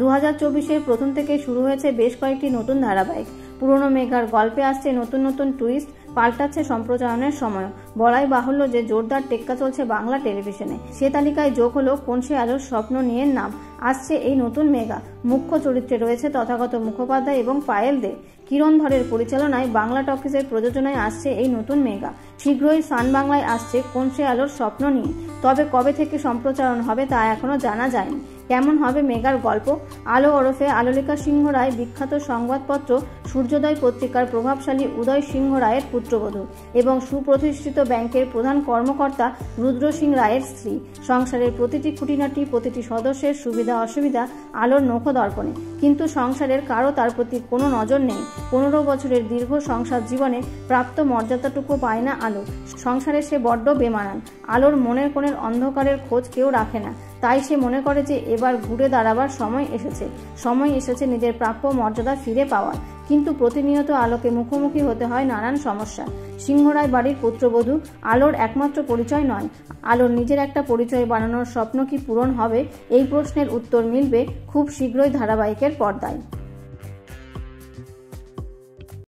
2024-এর প্রথম থেকে শুরু হয়েছে বেশ কয়েকটি নতুন ধারাবাহিক। পুরনো মেঘার গল্পে আসছে নতুন নতুন টুইস্ট, পাল্টাচ্ছে সম্প্রচারণের সময়। বলাই বাহুল্য যে জোরদার টেক্কা চলছে বাংলা টেলিভিশনে। সে তালিকায় যোগ হলো কোন সে আলোর স্বপ্ন নিয়ে নাম। আসছে এই নতুন মেগা। মুখ্য চরিত্রে রয়েছে তথাগত মুখোপাধ্যায় এবং পায়েল দে। কিরণ ধরের পরিচালনায় বাংলা টকিজের প্রযোজনায় আসছে এই নতুন মেগা। শীঘ্রই সান বাংলায় আসছে কোন সে আলোর স্বপ্ন নিয়ে। তবে কবে থেকে সম্প্রচারণ হবে তা এখনো জানা যায়নি। কেমন হবে মেগার গল্প? আলো ওরফে আলোলিকা সিংহ রায় বিখ্যাত সংবাদপত্র সূর্যোদয় পত্রিকার প্রভাবশালী উদয় সিংহ রায়ের পুত্রবধূ এবং সুপ্রতিষ্ঠিত ব্যাংকের প্রধান কর্মকর্তা রুদ্র সিং রায়ের স্ত্রী। সংসারের প্রতিটি খুঁটিনাটি, প্রতিটি সদস্যের সুবিধা অসুবিধা আলোর নখদর্পণে। কিন্তু সংসারের কারো তার প্রতি কোনো নজর নেই। 15 বছরের দীর্ঘ সংসার জীবনে প্রাপ্ত মর্যাদাটুকু পায় না আলো। সংসারে সে বড্ড বেমানান। আলোর মনের কোণের অন্ধকারের খোঁজ কেউ রাখে না। তাই সে মনে করে যে এবার ঘুরে দাঁড়াবার সময় এসেছে নিজের প্রাপ্য মর্যাদা ফিরে পাওয়ার। কিন্তু প্রতিনিয়ত আলোকে মুখোমুখি হতে হয় নানান সমস্যা। সিংহরায় বাড়ির পুত্রবধূ আলোর একমাত্র পরিচয় নয়। আলোর নিজের একটা পরিচয় বানানোর স্বপ্ন কি পূরণ হবে? এই প্রশ্নের উত্তর মিলবে খুব শীঘ্রই ধারাবাহিকের পর্দায়।